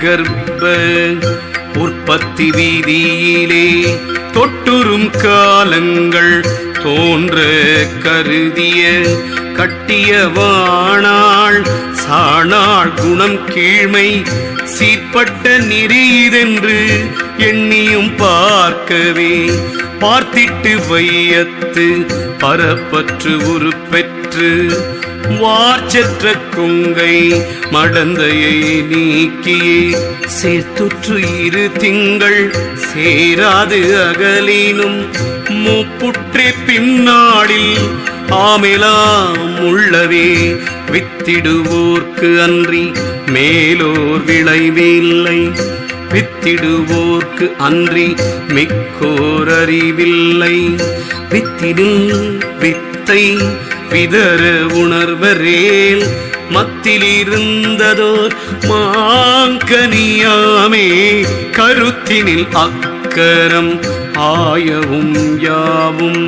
கர்ப்ப உற்பத்தி வீதியிலே தொட்டுறும் காலங்கள் தோன்ற கருதிய கட்டிய வாணாள் சாணாள் குணம் கீழ்மை சீர்பட்ட நெறியதென்று எண்ணியும் பார்க்கவே பார்த்திட்டு வையத்து பரப்பற்று உருப்பெற்று வார்ச்சற்ற கொங்கை மடந்தையை நீக்கியே சேர்த்துற்று 2 திங்கள் சேராது அகலினும் மூப்புற்றே பின்னாளில் ஆமெலாம் உள்ளவே வித்திடுவோர்க்கு அன்றி மேலோர் விளைவில்லை வித்திடுவோர்க்கு அன்றி மிக்கோர் அறிவில்லை வித்திடில் வித்தை விதற உணர்வரேல் மத்திலிருந்ததோர் மாங்கனியாமே கருத்தினில் அக்கரம் ஆயவும் யாவும்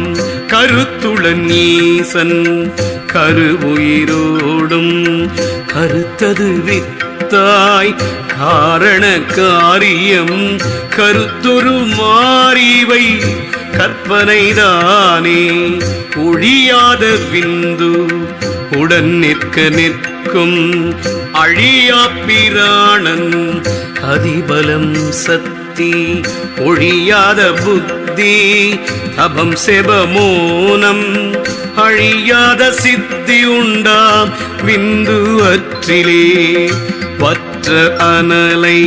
கருத்துடன் ஈசன் கருவுயிரோடும் கருத்தது வித்தாய் காரண காரியம் கருத்துரு மாறிவை கற்பனைதானே ஒழியாத விந்து உடன் நிற்க நிற்கும் அழியா பிராணன் அதிபலம் சக்தி ஒழியாத புத்தி தபம் செபமோனம் அழியாத சித்தி உண்டாம் விந்து அற்றிலே வற்ற அனலை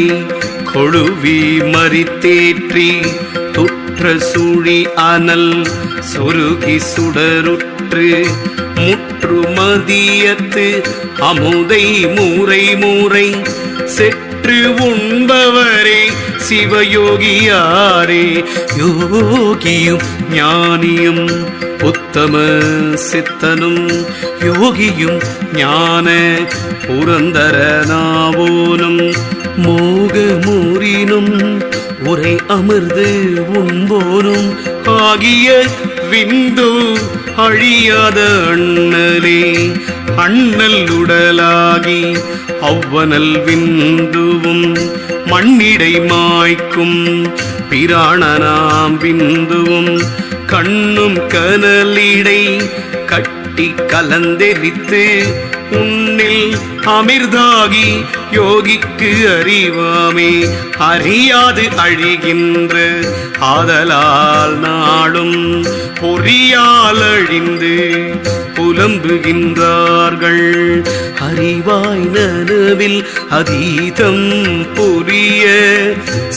கொழுவி மறித்தேற்றி துற்ற சுழி அனல் சொருகி சுடருற்று முற்று மதியத்து அமுதை மூரை மூரை செற்று உண்பவரே சிவயோகியாரே யோகியும் ஞானியும் உத்தம சித்தனும் யோகியும் ஞான புரந்தரனாவோனும் மோகமூரினும் உரை அமர்ந்து உண்போனும் ஆகிய விந்து அழியாத அண்ணலே அண்ணல் உடலாகி அவ்வனல் விந்துவும் மண்ணிடை மாய்க்கும் பிராணனாம் விந்துவும் கண்ணும் கனலிடை கட்டி கலந்தெரித்து உன்னில் அமிர்தாகி யோகிக்கு அறிவாமே அறியாது அழிகின்ற ஆதலால் நாடும் பொறியால் அழிந்து புலம்புகின்றார்கள் அறிவாய் நனவில் அதீதம் புரிய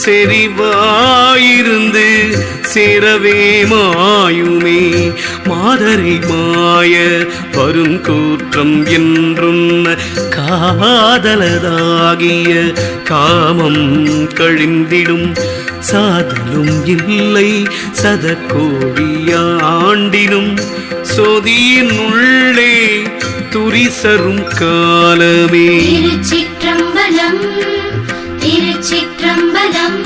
செறிவாயிருந்து சேரவே மாயுமே மாதரை மாய வரும் கூற்றம் என்றும் காதலதாகிய காமம் கழிந்திடும் சாதலும் இல்லை சதகோடியாண்டினும் சோதியின் உள்ளே துரிசரும் காலமே. திருச்சிற்றம்பலம் திருச்சிற்றம்பலம்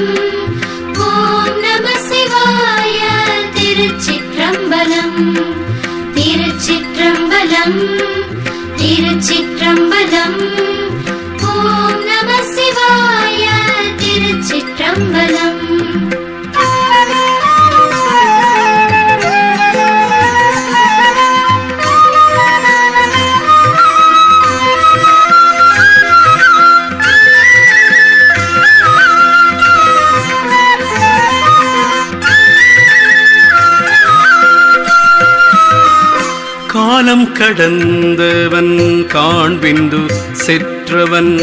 ஓம் நம சிவாய. திருச்சிற்றம்பலம் திருச்சிற்றம்பலம் திருச்சிற்றம்பலம் ஓம் நம சிவாய. திருச்சிற்றம்பலம் காலம் கடந்தவன் காண்பிந்து செற்றவன்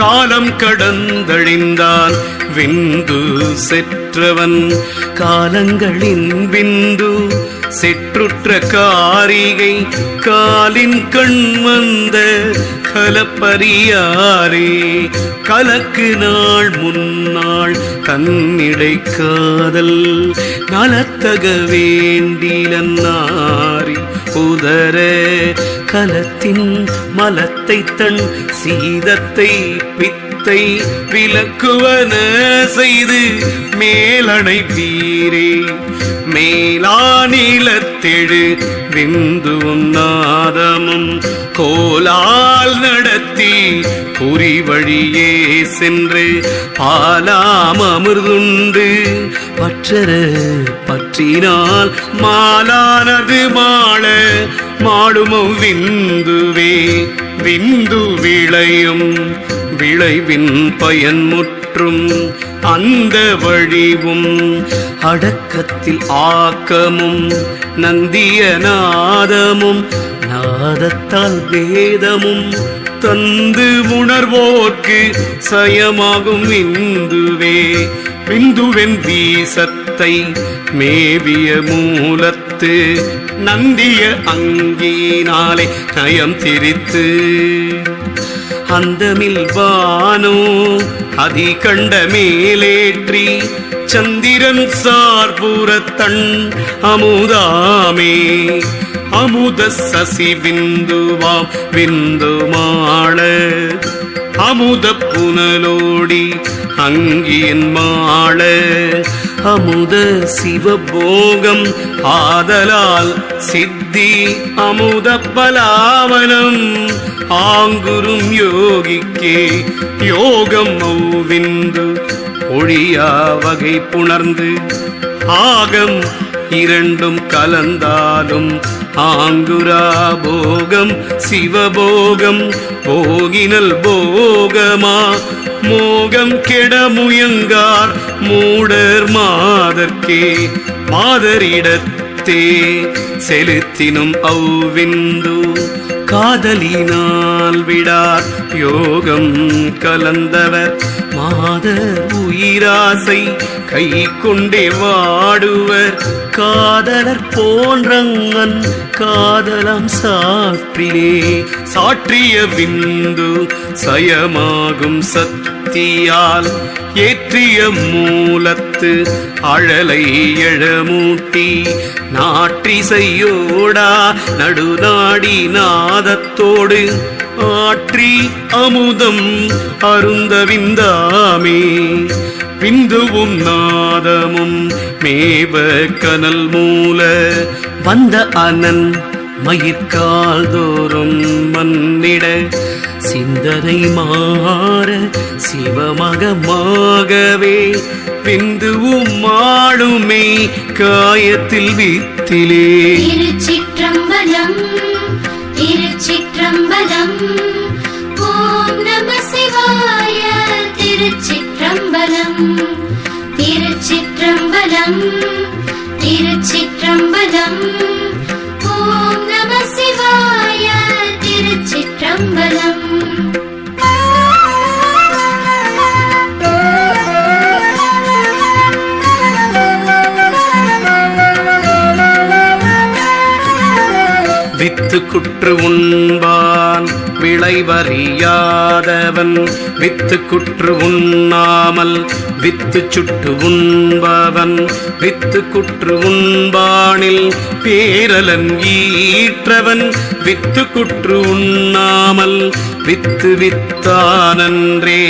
காலம் கடந்தழிந்தான் விந்து செற்றவன் காலங்களின் விந்து செற்றுற்ற காரிகை காலின் கண் வந்த கலப்பரியாரே கலக்கு நாள் முன்னாள் தன்னிடை காதல் நலத்தக வேண்டிலன்னாரி உதர கலத்தின் மலத்தை தன் சீதத்தை பித்தை விலக்குவன செய்து மேலணை வீரே மேலாநிலத்தெழு விந்துவும் நாதமும் கோலால் நடத்தி குறி வழியே சென்று பாலாம் அமிர்துண்டு பற்றற பற்றினால் மாலானது மாள மாடுமோ விந்துவே விந்து விளையும் விளைவின் பயன் முற்றும் அந்த வழிவும் அடக்கத்தில் ஆக்கமும் நந்திய நாதமும் நாதத்தால் வேதமும் தந்து உணர்வோர்க்கு சயமாகும் விந்துவே விந்துவென் வீசத்தை மேவிய மூலத்து நந்திய அங்கினாலே நயம் திரித்து அந்தமில் வானோ அதிகண்ட மேலேற்றி சந்திரன் சார்புறத்தன் அமுதாமே அமுத சசி விந்துவாம் விந்துமாள அமுத புனலோடி அங்கியன் மாள அமுத சிவபோகம் ஆதலால் சித்தி அமுத பலாவனம் ஆங்குரும் யோகிக்கே யோகம் விந்து ஒழியா வகை புணர்ந்து ஆகம் இரண்டும் கலந்தாலும் ஆங்குரா போகம் சிவபோகம் போகினல் போகமா மோகம் கெட முயங்கார் மூடர் மாதர்க்கே மாதரிடத்தே செலுத்தினும் அவ்விந்து காதலினால் விடார் யோகம் கலந்தவர் மாதர் உயிராசை கை கொண்டே வாடுவர் காதலர் போன்றங்கன் காதலாம் சாற்றிலே சாற்றிய விந்து சயமாகும் சத்தியால் ஏற்றிய மூலத்து அழலை எழமூட்டி நாற்றிசையோடா நடுநாடி நாதத்தோடு ஆற்றி அமுதம் அருந்த விந்தாமே விந்துவும் நாதமும் மேவ கனல் மூல வந்த அனன் மயிர்கால் தோறும் மன்னிட சிந்தனை மாற சிவமகமாகவே விந்துவும் மாடுமே காயத்தில் வித்திலே திருச்சிற்றம்பலம் திருச்சிற்றம்பலம் ஓம் நம சிவாய திருச்சிற்றம்பலம் திருச்சிற்றம்பலம் திருச்சிற்றம்பலம் ஓம் நம சிவாய திருச்சிற்றம்பலம் வித்து குற்று உண்பான் விளைவறியாதவன் வித்து குற்று உண்ணாமல் வித்து சுட்டு உண்பவன் வித்து குற்று உண்பானில் பேரலன் ஈற்றவன் வித்து குற்று உண்ணாமல் வித்து வித்தானன்றே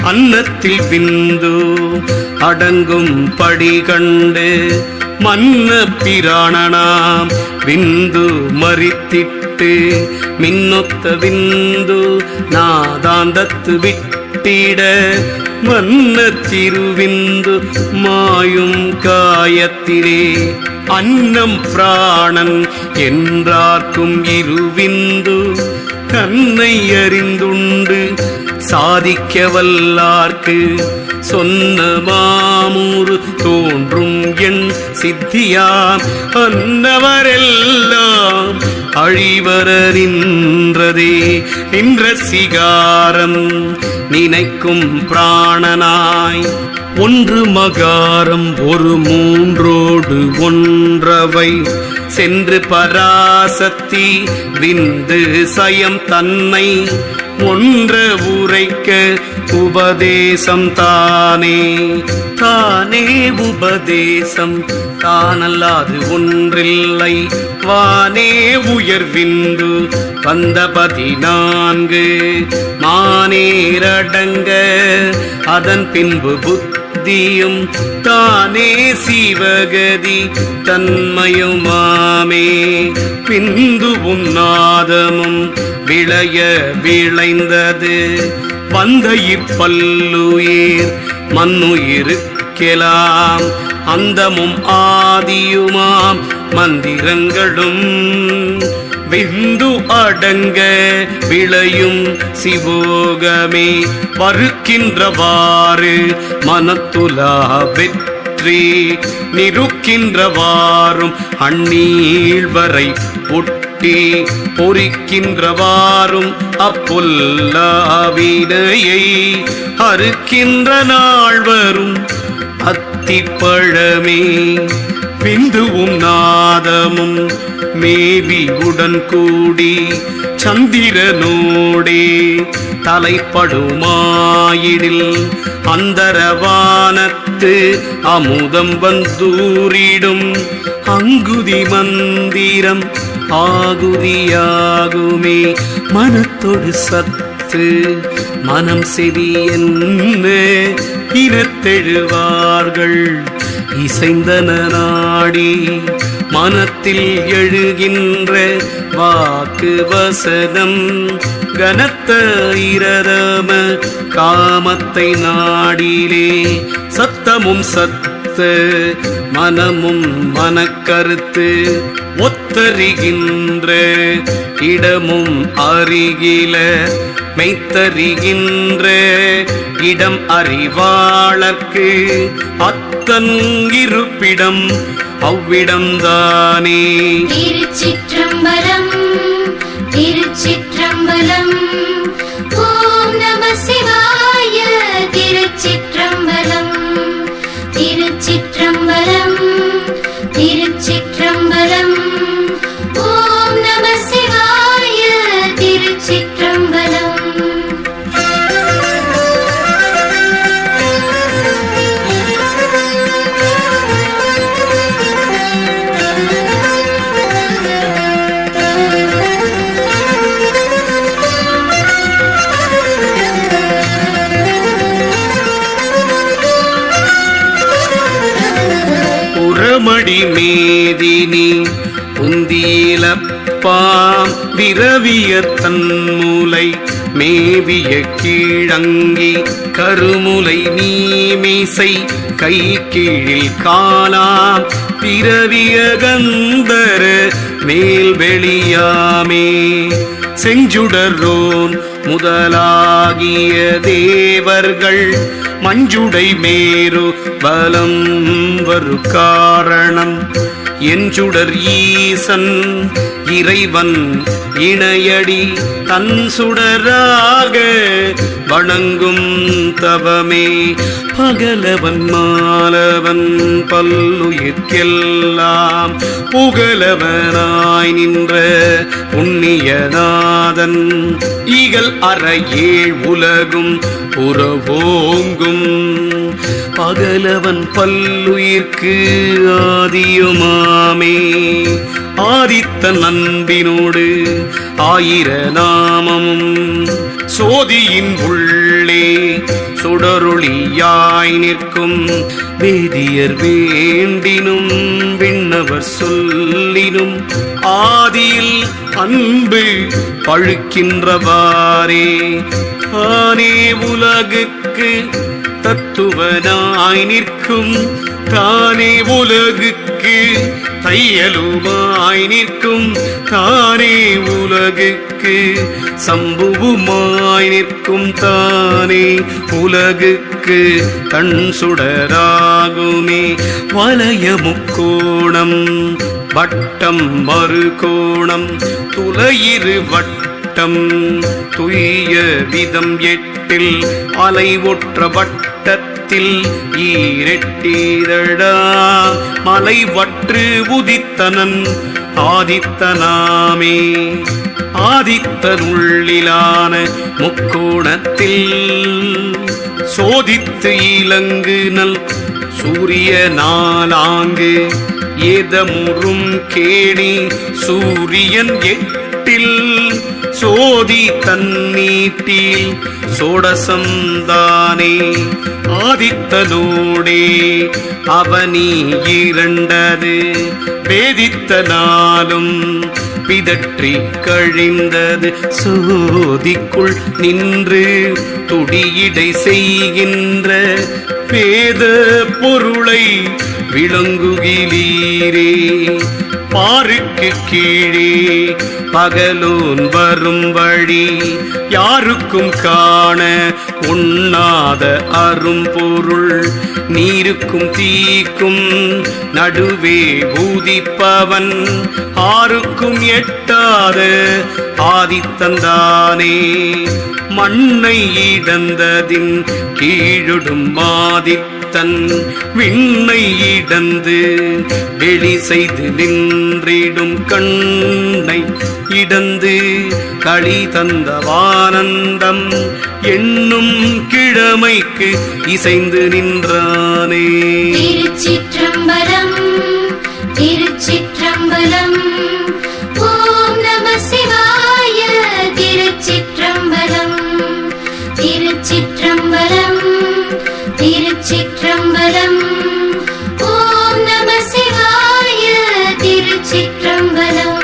அன்னத்தில் விந்து அடங்கும் படி கண்டு மன்ன பிராணனாம் விந்து மறித்திட்டு மின்னொத்த விந்து நாதாந்தத்து விட்டிட மன்ன திருவிந்து மாயும் காயத்திலே அன்னம் பிராணன் என்றார்க்கும் இருவிந்து கண்ணை அறிந்துண்டு சாதிக்க வல்லார்க்கு சொன்ன மாமூறு தோன்றும் என் சித்தியாம் அன்னவரெல்லாம் அழிவர நின்றதே நின்ற சிகாரம் நினைக்கும் பிராணனாய் ஒன்று மகாரம் ஒரு மூன்றோடு ஒன்றவை சென்று பராசக்தி விந்து சயம் தன்னை ஒன்ற உரைக்க உபதேசம் தானே தானே உபதேசம் தானல்லாது ஒன்றில்லை வானே உயர்வின்று வந்த 14 மானேரடங்க அதன் பின்பு புத்தியும் தானே சிவகதி தன்மயுமாமே பிந்து உன்னாதமும் விளைய விளைந்தது வந்த இப்பல்லுயிர் மண்ணுயிருக்கலாம் அந்தமும் ஆதியுமாம் மந்திரங்களும் விந்து அடங்க விளையும் சிவோகமே வருக்கின்றவாறு மனத்துலா வெற்றி நிருக்கின்றவாறும் அந்நீழ்வரை ஒட்டி பொறிக்கின்றவாறும் அப்பொல்லாவினையை அறுக்கின்ற நாள் வரும் அத்திப்பழமே பிந்துவும் நாதமும் மேவி உடன் கூடி சந்திரனோடே தலைப்படுமாயிடில் அந்தரவானத்து அமுதம் வந்தூரிடும் அங்குதி மந்திரம் ஆகுதியாகுமே மனத்தொடு சத்து மனம் செவி என்ன இனத்தெழுவார்கள் இசைந்தன நாடி மனத்தில் எழுகின்ற வாக்கு வசனம் கனத்த இரதம காமத்தை நாடிலே சத்தமும் சத்த மனமும் மனக்கருத்து ஒத்தறிகின்ற இடமும் அருகில மெய்த்தறிகின்ற இடம் அறிவாளர்க்கு அத்தன் இருப்பிடம் அவ்விடம்தானே. திருச்சிற்றம்பலம் திருச்சிற்றம்பலம் ஓம் நம சிவாய. திருச்சிற்றம்பலம் திருச்சிற்றம்பலம் திருச்சிற்றம்பலம் ஓம் நம சிவாய. திருச்சிற்றம்பலம் புறமடி மேதினி புந்தியிலப்பாம் விரவிய தன்முலை மேவிய கீழங்கி கருமுலை நீமிசை கை கீழில் காலாம் பிறவிய கந்தர மேல் வெளியாமே செஞ்சுடரோன் முதலாகிய தேவர்கள் மஞ்சுடை மேரு பலம் வரு காரணம் எஞ்சுடர் ஈசன் இறைவன் இணையடி தன் சுடராக வணங்கும் தவமே பகலவன் மாலவன் பல்லுயிர்க்கெல்லாம் புகலவனாய் நின்ற புண்ணியநாதன் ஈகல் அறையேழ் உலகும் புறவோங்கும் பகலவன் பல்லுயிர்க்கு ஆதியுமாமே ஆதித்த நண்பினோடு ஆயிர நாமமும் சோதியின் உள்ளே சுடரொளியாய் நிற்கும் வேதியர் வேண்டினும் விண்ணவர் சொல்லினும் ஆதியில் அன்பு பழுக்கின்றவாறே தானே உலகுக்கு தத்துவனாய் நிற்கும் தானே உலகுக்கு தையலுமாய் நிற்கும் தானே உலகுக்கு சம்புவுமாய் நிற்கும் தானே உலகுக்கு தன் சுடராகுமே வலய முக்கோணம் வட்டம் மறுகோணம் துளையிரு வட்டம் துய்ய விதம் எட்டில் அலை ஒற்ற வட்டத்தில் ஈரெட்டீரடா மலை வற்று உதித்தனன் ஆதித்தனாமே ஆதித்தனுள்ளிலான முக்கோணத்தில் சோதித்து இலங்கு நல் சூரிய நாளாங்கு ஏதமுறும் கேணி சூரியன் எட்டில் சோதி தன்னீட்டில் சோடசம்தானே ஆதித்தனோடே அவனி இரண்டது வேதித்த நாளும் பிதற்றி கழிந்தது சோதிக்குள் நின்று துடியிடை செய்கின்ற வேத பொருளை விளங்குகிலீரே பாருக்கு கீழே பகலோன் வரும் வழி யாருக்கும் காண உண்ணாத அரும்பொருள் நீருக்கும் தீக்கும் நடுவே பூதிப்பவன் ஆருக்கும் எட்டாத ஆதித்தந்தானே மண்ணை இடந்ததின் கீழுடும் மாதித்தன் விண்ணை இடந்து வெளி செய்து நின்றிடும் கண்ணை இடந்து களி தந்தவானந்தம் என்னும் கிழமைக்கு இசைந்து நின்றானே. திருச்சிற்றம்பலம் திருச்சிற்றம்பலம் ஓம் நம சிவாய. திருச்சிற்றம்பலம் திருச்சிற்றம்பலம் திருச்சிற்றம்பலம் ஓம் நம சிவாய. திருச்சிற்றம்பலம்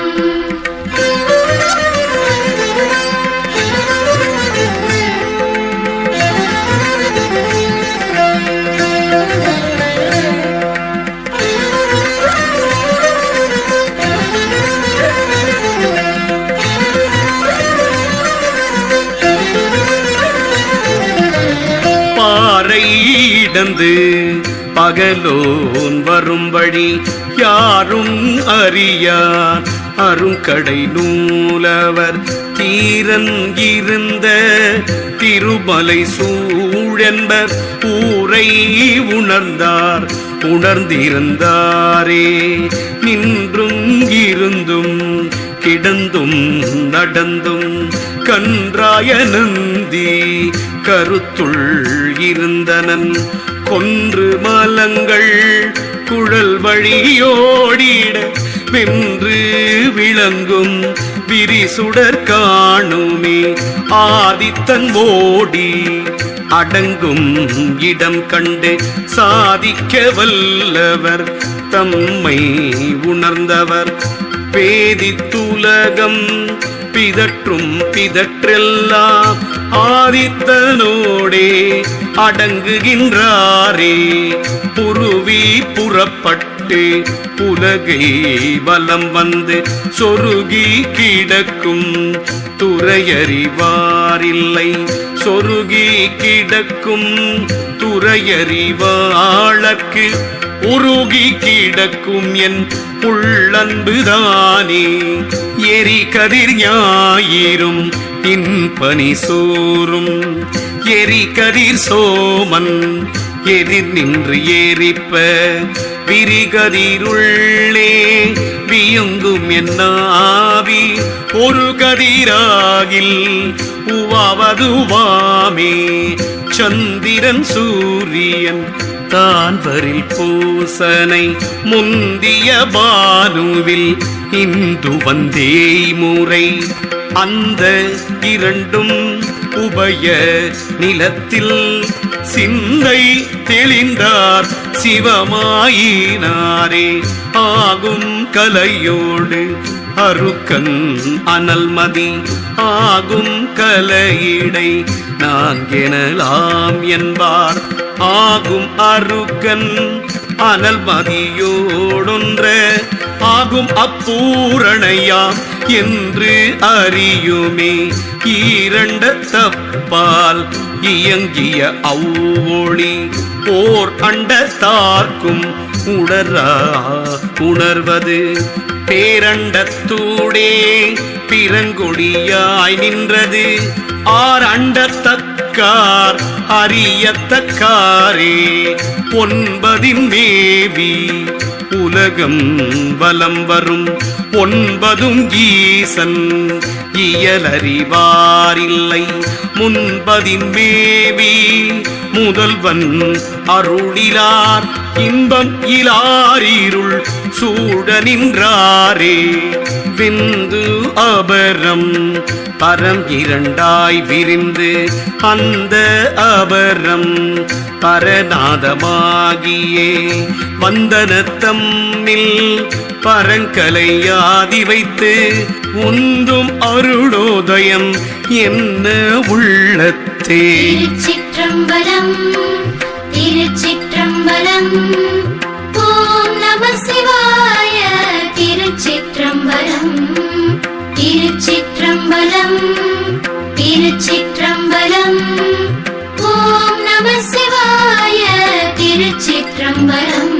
இடந்து பகலோன் வரும்படி யாரும் அறியார் அருங்கடை நூலவர் தீரன் இருந்த திருமலை சூழென்பர் ஊரை உணர்ந்தார் உணர்ந்திருந்தாரே. நின்றும் இருந்தும் கிடந்தும் நடந்தும் கன்றாய நந்தி கருத்துள் இருந்தனன் கொன்று மலங்கள் குழல் வழியோடிட வென்று விளங்கும் விரிசுடர் காணுமே ஆதித்தன் ஓடி அடங்கும் இடம் கண்டு சாதிக்க வல்லவர் தம்மை உணர்ந்தவர் பேதித்துலகம் பிதற்றும் பிதற்றெல்லாம் ஆதித்தனோடே அடங்குகின்றாரே. புருவி புறப்பட்டு உலகை வலம் வந்து சொருகி கிடக்கும் துறையறிவாரில்லை சொருகி கிடக்கும் துறையறிவாளர்க்கு உருகி கிடக்கும் என் உள்ளன்புதானே. எரி கதிர் ஞாயிறும் இன்பனி சோறும் எரி கதிர் சோமன் எதிர் நின்று ஏறிப்ப விரிகதிருள்ளே வியங்கும் என்னாவி ஒரு கதிராகில் உவாவதுவாமே. சந்திரன் சூரியன் தான்வரில் பூசனை முந்திய பானுவில் இந்து வந்தே முறை அந்த இரண்டும் உபய நிலத்தில் சிந்தை தெளிந்தார் சிவமாயினாரே. ஆகும் கலையோடு அருக்கன் அனல்மதி ஆகும் கலையிடை நாங்கெனலாம் என்பார் ஆகும் அருக்கன் அனல்மதியோடொன்ற ஆகும் அப்பூரணையாம் என்று அறியுமே. ஈரண்ட தப்பால் இயங்கிய அவ்வொளி ஓர் அண்ட தார்க்கும் உணரா உணர்வது பேரண்டத்தூடே பிறங்கொடியாய் நின்றது ஆர் அண்ட தத்துவ உலகார் அறியத்தக்காரே ஒன்பதின் மேவி உலகம் வலம் வரும் ஒன்பதும் ஈசன் இயலறிவாரில்லை முன்பதின் மேவி முதல்வன் அருளிலார் இன்பம் இலாரிருள் சூழ நின்றாரே விந்து அபரம் பரம் இரண்டாய் விரிந்து அந்த அபரம் பரநாதமாகியே வந்தனத்தம்மில் பரங்கலையாதி வைத்து உந்தும் அருளோதயம் என்ன உள்ளத்தே. திருச்சிற்றம்பலம் திருச்சிற்றம்பலம் ஓம் நம சிவாய. திருச்சிற்றம்பலம் திருச்சிற்றம்பலம் திருச்சிற்றம்பலம் ஓம் நம சிவாய. திருச்சிற்றம்பலம்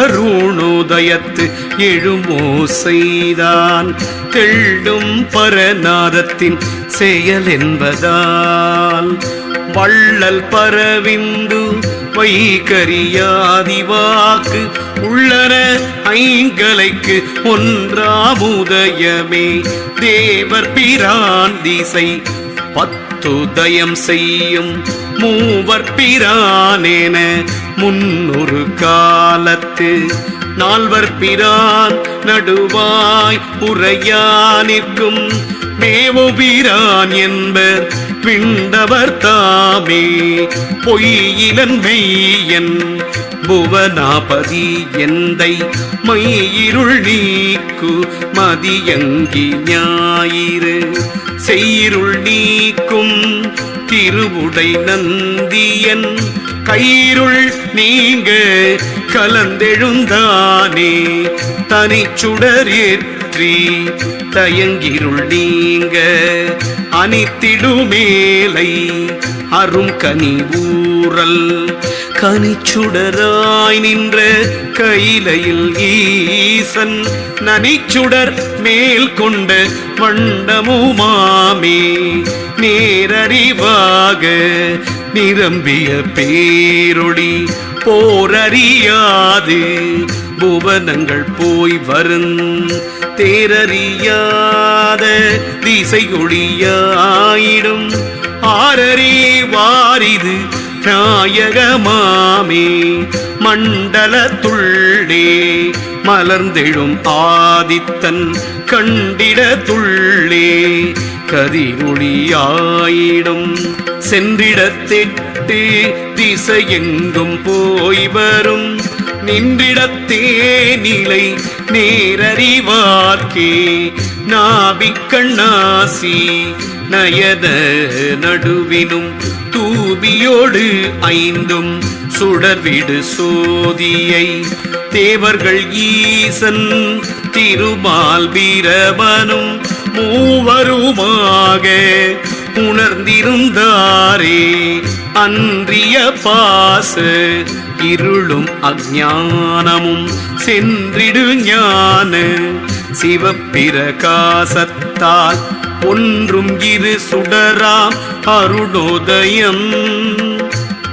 அருணோதயத்து எழுமோ செய்தான் தெள்ளும் பரநாதத்தின் செயல் என்பதால் வள்ளல் பரவிந்து வைகரியாதிவாக்கு உள்ளன ஐங்கலைக்கு ஒன்றாமுதயமே தேவர் பிரான் திசை பத்துதயம் செய்யும் மூவர் பிரானேன முன்னொரு காலத்து நால்வர் பிரான் நடுவாய் உரையானிற்கும் மேவுபிரான் என்பர் பிண்டவர் தாமே பொய்யிலன் மெய்யன் புவனாபதி எந்தை மையிருள் நீக்கு மதியங்கி ஞாயிறு செய்யிருள் நீக்கும் திருவுடை நந்தியன் கயிறுள் நீங்க கலந்தெழுந்தானே தனிச்சுடர் ஏற்றி தயங்கிருள் நீங்க அனித்திடுமேலை அரும் கனி ஊரல் கனிச்சுடராய் நின்ற கையிலையில் ஈசன் நனிச்சுடர் மேல் கொண்ட வண்டமுமாமே நேரறிவாக நிரம்பிய பேரொளி போரறியாது புவனங்கள் போய் வரும் தேரறியாத திசையொளியாயிடும் ஆரறிவாரிது நாயகமாமே மண்டலத்துள்ளே மலர்ந்தெழும் ஆதித்தன் கண்டிடத்துள்ளே கதிரொளியாயிடும் சென்றிடத்தெட்டு திசையெங்கும் போய் வரும் நின்றிடத்தே நிலை நேரறிவார்க்கே நாபிக்கண்ணாசி நயத நடுவினும் தூபியோடு ஐந்தும் சுடர்விடு சோதியை தேவர்கள் ஈசன் திருமால் வீரவனும் மூவருமாக உணர்ந்திருந்தாரே அன்றிய பாச இருளும் அஞ்ஞானமும் சென்றிடு ஞான சிவப்பிரகாசத்தால் ஒன்றும் இரு சுடராம் அருணோதயம்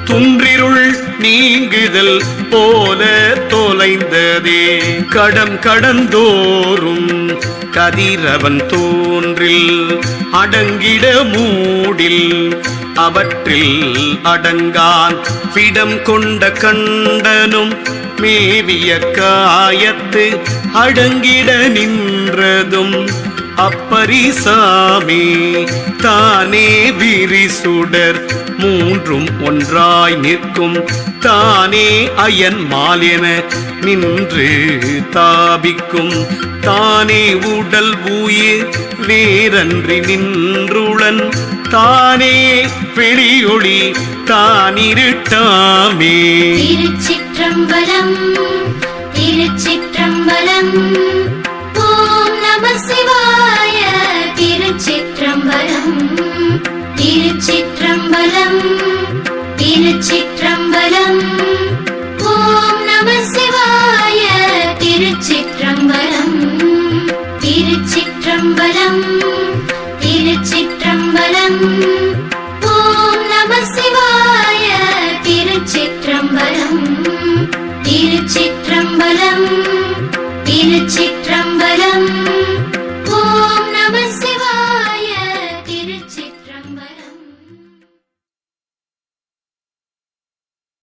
துன்றிருள் நீங்குதல் போல தொலைந்ததே கடம் கடந்தோறும் கதிரவன் தோன்றில் அடங்கிட மூடில் அவற்றில் அடங்கான் பிடம் கொண்ட கண்டனும் மேவிய காயத்து அடங்கிட நின்றதும் அப்பரிசாமே தானே விரிசுடர் மூன்றும் ஒன்றாய் நிற்கும் தானே அயன் மாலென நின்று தாபிக்கும் தானே உடல் உயிர் வேறன்றி நின்றுளன் தானே வெளியொளி தானிருட்டாமே. திருச்சிற்றம்பலம் திருச்சிற்றம்பலம். ஓம் நம சிவாய. திருச்சிற்றம்பலம். திருச்சிற்றம்பலம். திருச்சிற்றம்பலம். ஓம் நம சிவாய. திருச்சிற்றம்பலம். திருச்சிற்றம்பலம். திருச்சிற்றம்பலம். ஓம் நம சிவாய. திருச்சிற்றம்பலம். திருச்சிற்றம்பலம். திருச்சி